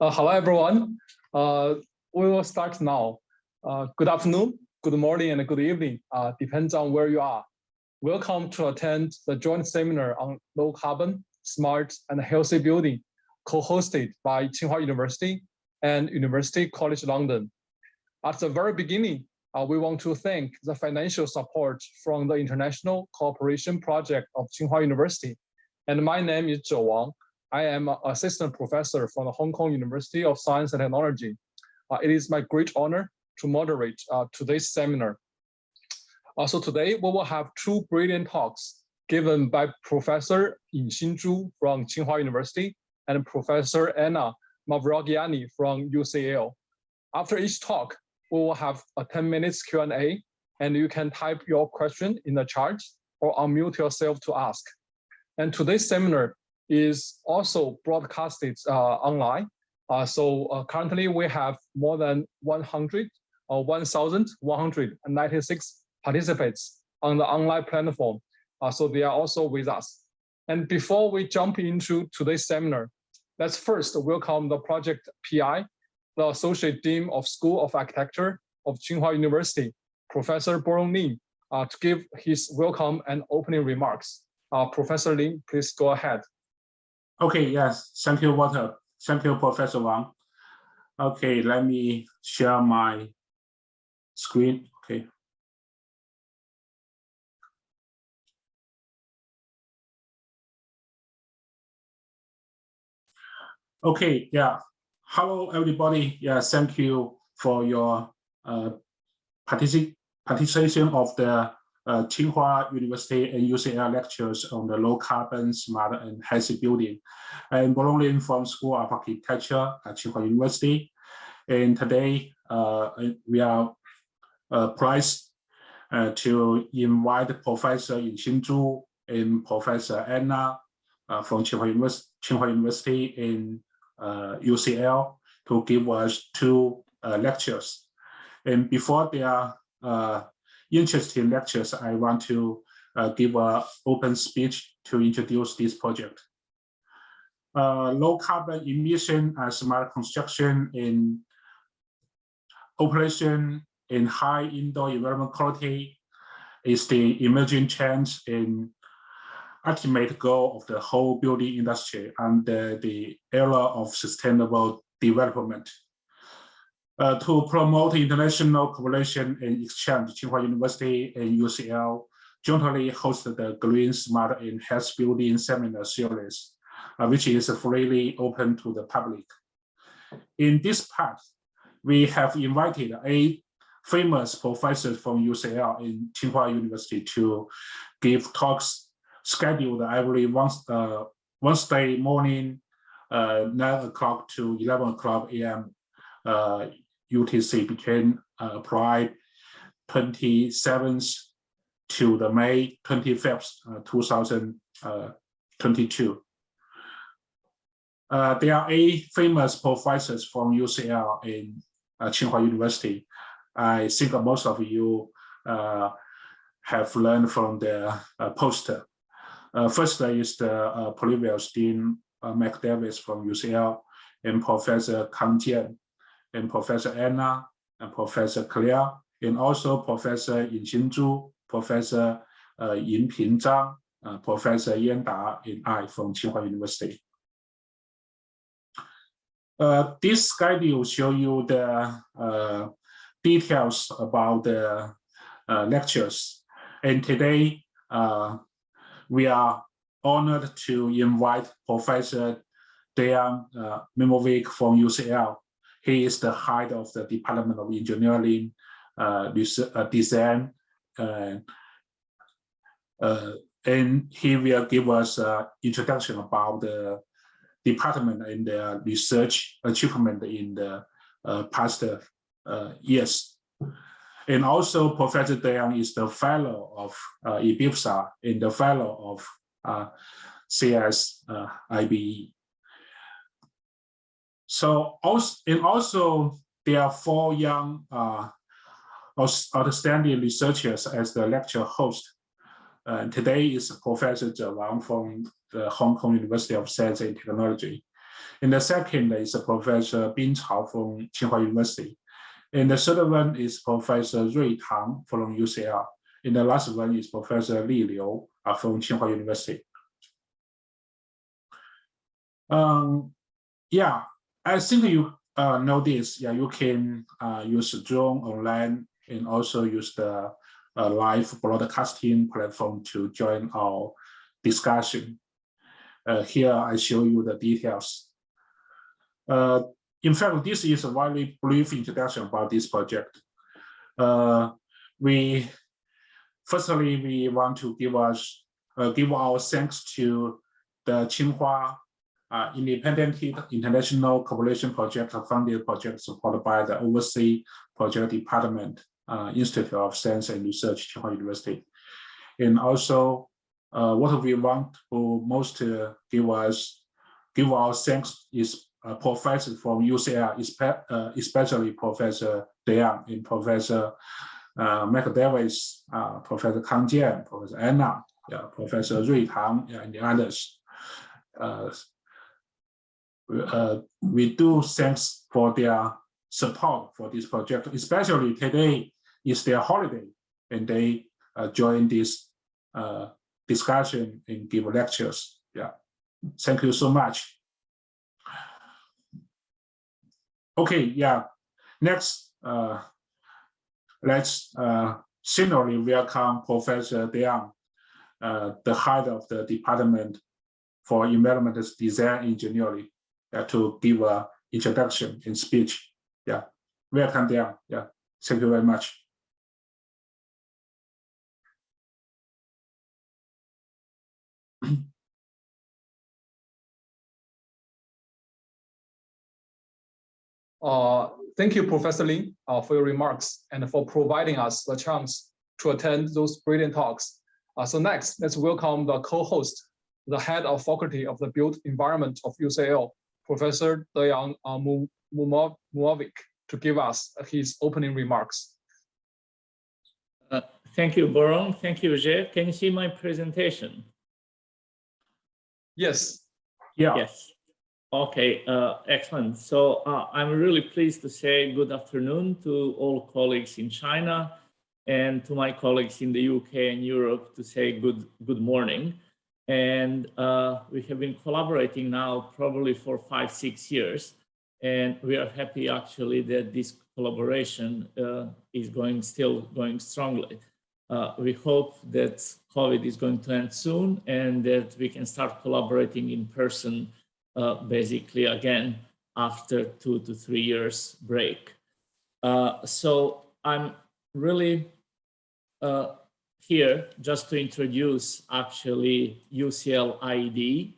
Hello, everyone. We will start now. Good afternoon, good morning, and good evening. Depends on where you are. Welcome to attend the joint seminar on low carbon, smart, and healthy building, co-hosted by Tsinghua University and University College London. At the very beginning, we want to thank the financial support from the International Cooperation Project of Tsinghua University. And my name is Dejan. I am an assistant professor from the Hong Kong University of Science and Technology. It is my great honor to moderate today's seminar. So today we will have two brilliant talks given by Professor Yinxin Zhu from Tsinghua University and Professor Anna Mavrogiani from UCL. After each talk, we will have a 10 minutes Q&A, and you can type your question in the chat or unmute yourself to ask. And today's seminar is also broadcasted online. Currently we have more than 1,196 participants on the online platform. So they are also with us. And before we jump into today's seminar, let's first welcome the project PI, the Associate Dean of School of Architecture of Tsinghua University, Professor Borong, to give his welcome and opening remarks. Professor Lin, please go ahead. Okay, yes, thank you, Walter. Thank you, Professor Wang. Okay, let me share my screen. Okay. Okay, yeah. Hello, everybody. Yeah, thank you for your participation of the Tsinghua University and UCL lectures on the low carbon, smart, and healthy building. I'm Borong from School of Architecture at Tsinghua University. And today we are pleased to invite Professor Yinxin Zhu and Professor Anna from Tsinghua University in UCL to give us two lectures. And before their interesting lectures, I want to give an open speech to introduce this project. Low carbon emission and smart construction in operation in high indoor environment quality is the emerging trend in ultimate goal of the whole building industry under the era of sustainable development. To promote international cooperation and exchange, Tsinghua University and UCL jointly hosted the Green, Smart, and Health Building Seminar Series, which is freely open to the public. In this part, we have invited 8 famous professors from UCL and Tsinghua University to give talks scheduled every Wednesday morning, 9 o'clock to 11 o'clock a.m. UTC between April 27th to the May 25th, 2022. There are 8 famous professors from UCL and Tsinghua University. I think most of you have learned from the poster. First is the previous Dean Mac Davis from UCL and Professor Changjiang, and Professor Anna, and Professor Claire, and also Professor Yinxin Zhu, Professor Yinping Zhang, Professor Yan Da, and I from Tsinghua University. This schedule shows you the details about the lectures. And today, we are honored to invite Professor Dejan Mumovic from UCL. He is the head of the Department of Engineering, Design, and he will give us an introduction about the department and the research achievement in the past years. And also, Professor Dejan is the fellow of FIBPSA and the fellow of CSIBE. So also there are 4 young outstanding researchers as the lecture host. Today is Professor Dejan from the Hong Kong University of Science and Technology. And the second is Professor Bin Chao from Tsinghua University. And the third one is Professor Rui Tang from UCL. And the last one is Professor Li Liu from Tsinghua University. Yeah, I think you know this. Yeah, you can use Zoom online and also use the live broadcasting platform to join our discussion. Here I show you the details. In fact, this is a very brief introduction about this project. Firstly, we want to give our thanks to the Tsinghua Independent International Cooperation Project, a funded project supported by the Overseas Project Department, Institute of Science and Research, Tsinghua University. And also, what we want to most give our thanks is professors from UCL, especially Professor Dejan and Professor Michael Davis, Professor Changjiang, Professor Anna, Professor Rui Tang, and the others. We do thanks for their support for this project, especially today is their holiday, and they join this discussion and give lectures. Yeah, thank you so much. Okay, yeah. Next, let's similarly welcome Professor Dejan, the head of the Department for Environmental Design Engineering, to give an introduction and speech. Yeah, welcome Dejan. Yeah, thank you very much. Thank you, Professor Lin, for your remarks and for providing us the chance to attend those brilliant talks. So next, let's welcome the co-host, the head of faculty of the Built Environment of UCL, Professor Dejan Mumovic, to give us his opening remarks. Thank you, Borong. Thank you, Jay. Can you see my presentation? Yes. Yeah. Yes. Okay, excellent. So I'm really pleased to say good afternoon to all colleagues in China and to my colleagues in the UK and Europe to say good morning. And we have been collaborating now probably for 5-6 years. And we are happy actually that this collaboration is still going strongly. We hope that COVID is going to end soon and that we can start collaborating in person basically again after 2 to 3 years break. So I'm really here just to introduce actually UCL IED.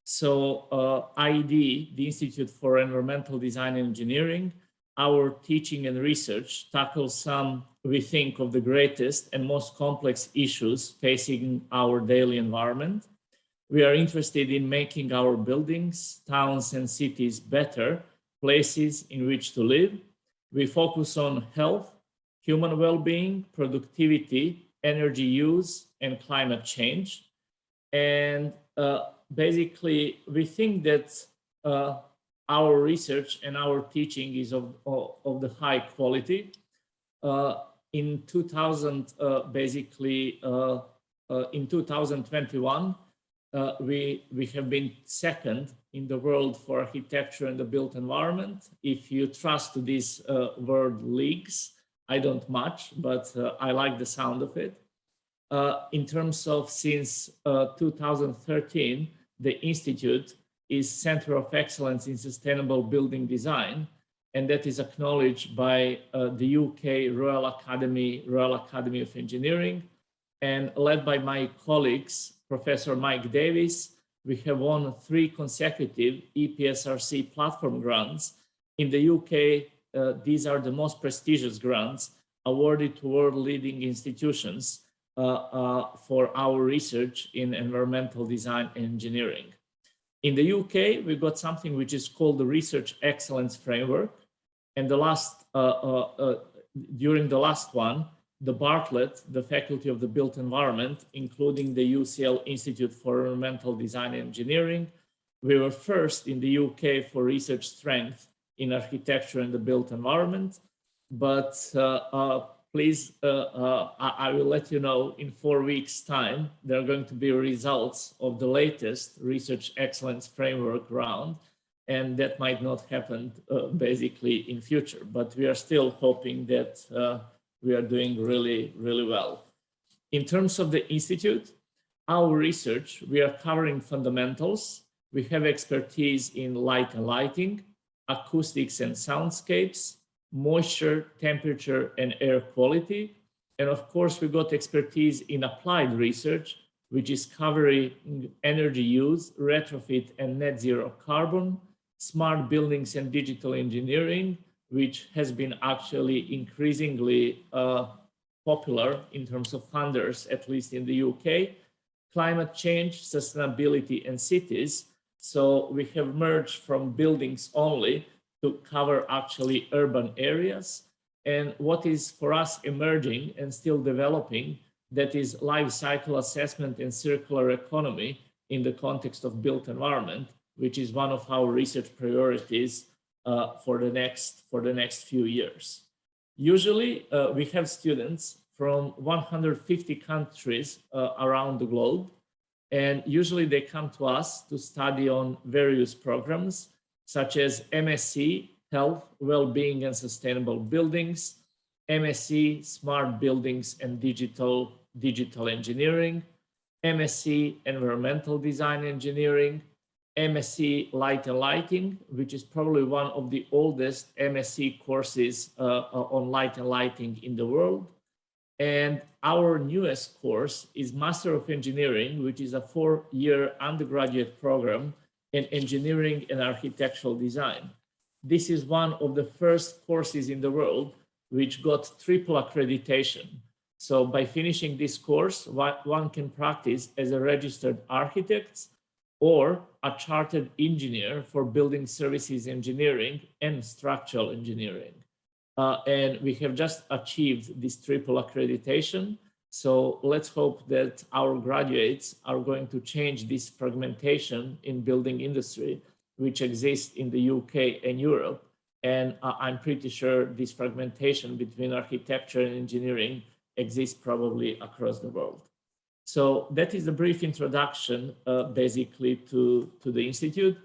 So IED, the Institute for Environmental Design and Engineering, our teaching and research tackles some, we think, of the greatest and most complex issues facing our daily environment. We are interested in making our buildings, towns, and cities better places in which to live. We focus on health, human well-being, productivity, energy use, and climate change. And basically, we think that our research and our teaching is of the high quality. In 2021, we have been second in the world for architecture and the built environment. If you trust these word leagues, I don't much, but I like the sound of it. In terms of since 2013, the Institute is Center of Excellence in Sustainable Building Design, and that is acknowledged by the UK Royal Academy of Engineering, and led by my colleagues, Professor Mike Davis. We have won 3 consecutive EPSRC platform grants. In the UK, these are the most prestigious grants awarded to world-leading institutions for our research in environmental design and engineering. In the UK, we've got something which is called the Research Excellence Framework. And during the last one, the Bartlett, the Faculty of the Built Environment, including the UCL Institute for Environmental Design and Engineering, We were first in the UK for research strength in architecture and the built environment, but please, I will let you know in 4 weeks' time, there are going to be results of the latest Research Excellence Framework round, and that might not happen basically in future, but we are still hoping that we are doing really, really well. In terms of the Institute, our research, we are covering fundamentals. We have expertise in light and lighting, acoustics and soundscapes, moisture, temperature, and air quality. And of course, we got expertise in applied research, which is covering energy use, retrofit, and net zero carbon, smart buildings and digital engineering, which has been actually increasingly popular in terms of funders, at least in the UK, climate change, sustainability, and cities. So we have merged from buildings only to cover actually urban areas. And what is for us emerging and still developing, that is life cycle assessment and circular economy in the context of built environment, which is one of our research priorities for the next few years. Usually we have students from 150 countries around the globe, and usually they come to us to study on various programs such as MSc, Health, Well-being and Sustainable Buildings, MSc, Smart Buildings and Digital Engineering, MSc, Environmental Design Engineering, MSc, Light and Lighting, which is probably one of the oldest MSc courses on light and lighting in the world. And our newest course is Master of Engineering, which is a 4-year undergraduate program in engineering and architectural design. This is one of the first courses in the world which got triple accreditation. So by finishing this course, one can practice as a registered architect or a chartered engineer for building services engineering and structural engineering. And we have just achieved this triple accreditation. So let's hope that our graduates are going to change this fragmentation in building industry, which exists in the UK and Europe. And I'm pretty sure this fragmentation between architecture and engineering exists probably across the world. So that is a brief introduction basically to the Institute.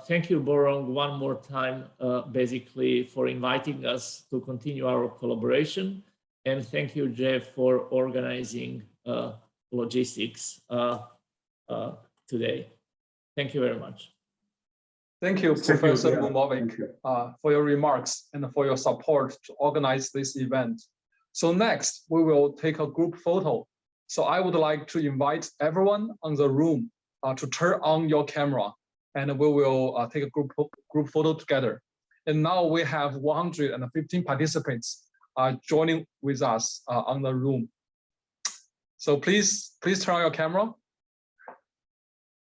Thank you, Borong, one more time, basically for inviting us to continue our collaboration. And thank you, Jeff, for organizing logistics today. Thank you very much. Thank you, Professor Mumovic, for your remarks and for your support to organize this event. So next, we will take a group photo. So I would like to invite everyone in the room to turn on your camera, and we will take a group photo together. And now we have 115 participants joining with us on the room. So please turn on your camera.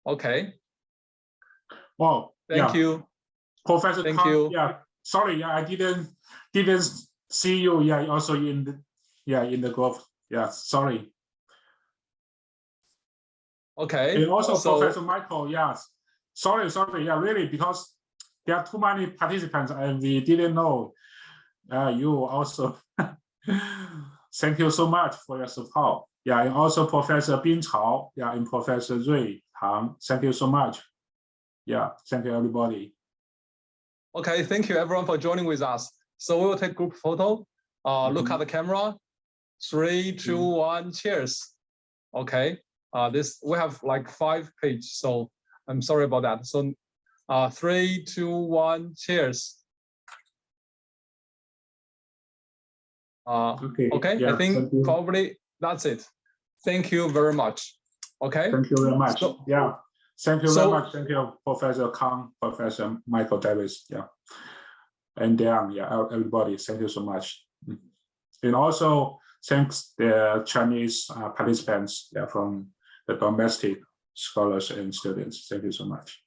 Okay. Wow. Thank you, Professor. Thank you. Yeah. Sorry. Yeah, I didn't see you. Yeah. Also in the group. Yeah. Sorry. Okay. And also Professor Michael. Yes. Sorry. Yeah. Really, because there are too many participants and we didn't know. You also. Thank you so much for your support. Yeah. And also Professor Bin Chao. Yeah. And Professor Rui Tang. Thank you so much. Yeah, thank you, everybody. Okay, thank you, everyone, for joining with us. So we will take group photo. Look at the camera. 3, 2, 1, cheers. Okay, we have like 5 pages, so I'm sorry about that. So 3, 2, 1, cheers. Okay, yeah, I think probably that's it. Thank you very much. Okay. Thank you very much. So, yeah. Thank you very much. Thank you, Professor Kang, Professor Michael Davis, yeah, and Dejan, yeah, everybody. Thank you so much. And also thanks the Chinese participants, yeah, from the domestic scholars and students. Thank you so much.